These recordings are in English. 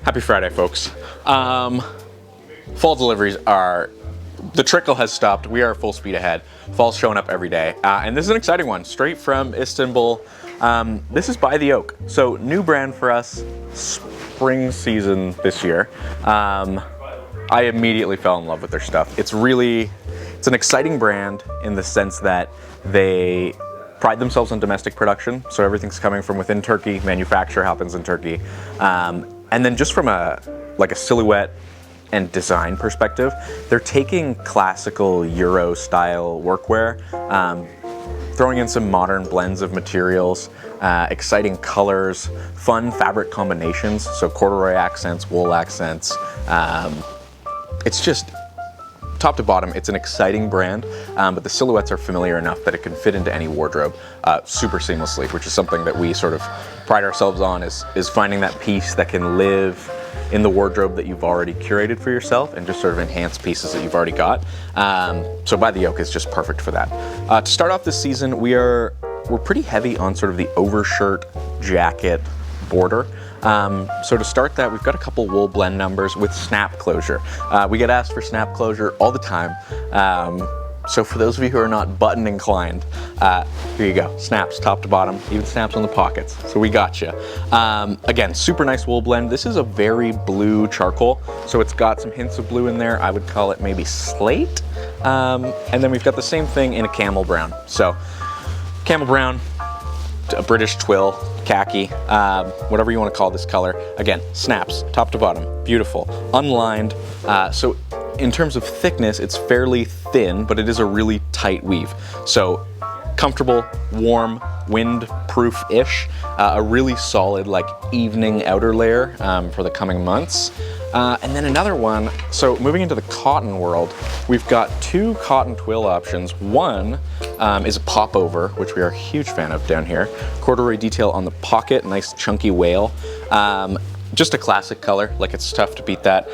Happy Friday, folks. Fall deliveries are, the trickle has stopped. We are full speed ahead. Fall's showing up every day. And this is an exciting one, straight from Istanbul. This is By the Oak. So new brand for us, spring season this year. I immediately fell in love with their stuff. It's an exciting brand in the sense that they pride themselves on domestic production. So everything's coming from within Turkey, manufacture happens in Turkey. And then just from a silhouette and design perspective, they're taking classical Euro style workwear, throwing in some modern blends of materials, exciting colors, fun fabric combinations, so corduroy accents, wool accents. It's just, top to bottom, it's an exciting brand, but the silhouettes are familiar enough that it can fit into any wardrobe super seamlessly, which is something that we sort of pride ourselves on, is finding that piece that can live in the wardrobe that you've already curated for yourself and just sort of enhance pieces that you've already got. So By the Oak is just perfect for that. To start off this season, we're pretty heavy on sort of the overshirt jacket border. So to start that, we've got a couple wool blend numbers with snap closure. We get asked for snap closure all the time. So for those of you who are not button inclined, here you go. Snaps top to bottom, even snaps on the pockets. So we got you. Again, super nice wool blend. This is a very blue charcoal. So it's got some hints of blue in there. I would call it maybe slate. And then we've got the same thing in a camel brown. So camel brown, a British twill, khaki, whatever you want to call this color. Again, snaps top to bottom, beautiful, unlined. So in terms of thickness, it's fairly thin, but it is a really tight weave. So comfortable, warm, wind-proof-ish, a really solid like evening outer layer for the coming months. And then another one, so moving into the cotton world, we've got two cotton twill options. One is a popover, which we are a huge fan of down here. Corduroy detail on the pocket, nice chunky wale. Just a classic color, like it's tough to beat that.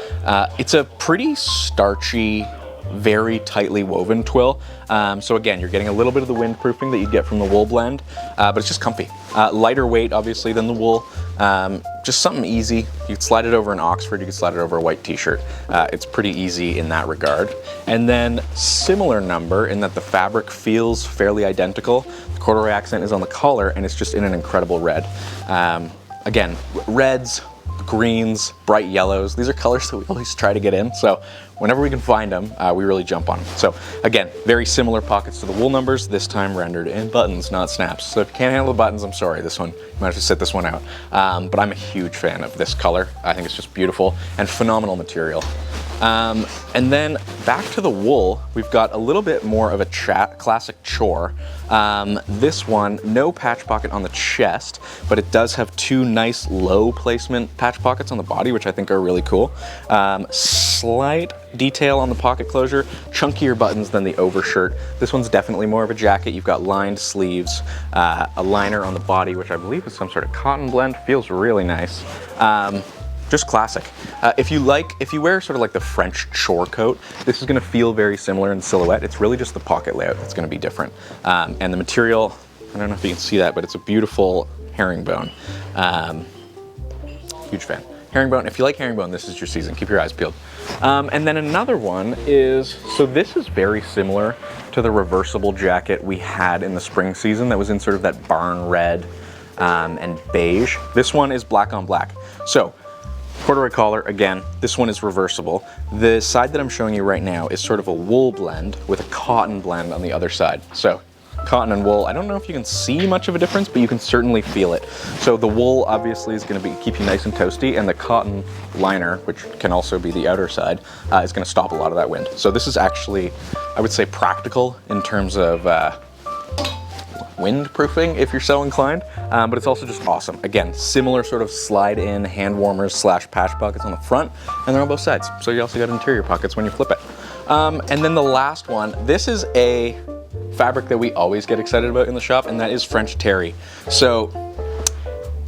It's a pretty starchy, very tightly woven twill. So again, you're getting a little bit of the windproofing that you'd get from the wool blend, but it's just comfy. Lighter weight, obviously, than the wool. Just something easy. You could slide it over an Oxford, you could slide it over a white t-shirt. It's pretty easy in that regard. And then similar number in that the fabric feels fairly identical. The corduroy accent is on the collar and it's just in an incredible red. Again, reds, greens, bright yellows. These are colors that we always try to get in. So whenever we can find them, we really jump on them. So again, very similar pockets to the wool numbers, this time rendered in buttons, not snaps. So if you can't handle the buttons, I'm sorry, this one, you might have to sit this one out. But I'm a huge fan of this color. I think it's just beautiful and phenomenal material. And then back to the wool, we've got a little bit more of a classic chore. This one, no patch pocket on the chest, but it does have two nice low placement patch pockets on the body, which I think are really cool. Slight detail on the pocket closure, chunkier buttons than the overshirt. This one's definitely more of a jacket. You've got lined sleeves, a liner on the body, which I believe is some sort of cotton blend, feels really nice. Just classic. If you wear sort of like the French chore coat, this is gonna feel very similar in silhouette. It's really just the pocket layout that's gonna be different. And the material, I don't know if you can see that, but it's a beautiful herringbone. Huge fan. Herringbone, if you like herringbone, this is your season. Keep your eyes peeled. And then another one is, so this is very similar to the reversible jacket we had in the spring season that was in sort of that barn red and beige. This one is black on black. So, corduroy collar, again, this one is reversible. The side that I'm showing you right now is sort of a wool blend with a cotton blend on the other side. So cotton and wool, I don't know if you can see much of a difference, but you can certainly feel it. So the wool obviously is gonna keep you nice and toasty, and the cotton liner, which can also be the outer side, is gonna stop a lot of that wind. So this is actually, I would say, practical in terms of windproofing if you're so inclined, but it's also just awesome. Again, similar sort of slide in hand warmers / patch pockets on the front, and they're on both sides. So you also got interior pockets when you flip it. And then the last one, this is a fabric that we always get excited about in the shop, and that is French terry. So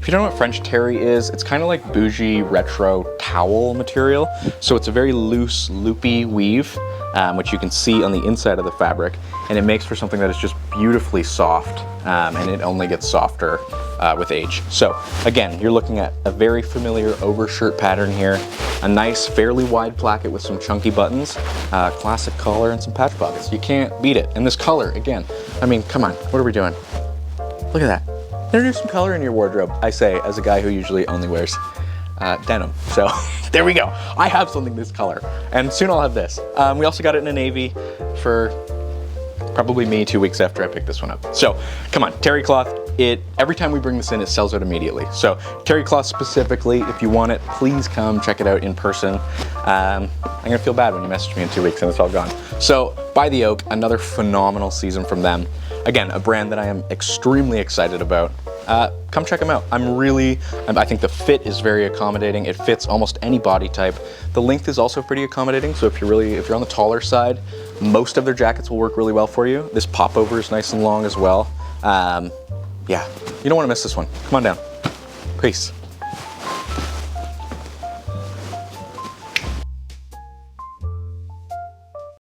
if you don't know what French terry is, it's kind of like bougie retro towel material. So it's a very loose, loopy weave, which you can see on the inside of the fabric, and it makes for something that is just beautifully soft, and it only gets softer with age. So again, you're looking at a very familiar overshirt pattern here, a nice, fairly wide placket with some chunky buttons, classic collar, and some patch pockets. You can't beat it. And this color, again, I mean, come on, what are we doing? Look at that. Introduce some color in your wardrobe, I say, as a guy who usually only wears denim. So there we go. I have something this color, and soon I'll have this. We also got it in a navy for probably me 2 weeks after I picked this one up. So come on, terry cloth. Every time we bring this in, it sells out immediately. So terry cloth specifically, if you want it, please come check it out in person. I'm gonna feel bad when you message me in 2 weeks and it's all gone. So By the Oak, another phenomenal season from them. Again, a brand that I am extremely excited about. Come check them out. I think the fit is very accommodating. It fits almost any body type. The length is also pretty accommodating, so if you're on the taller side, most of their jackets will work really well for you. This popover is nice and long as well. Yeah, you don't want to miss this one. Come on down. Peace.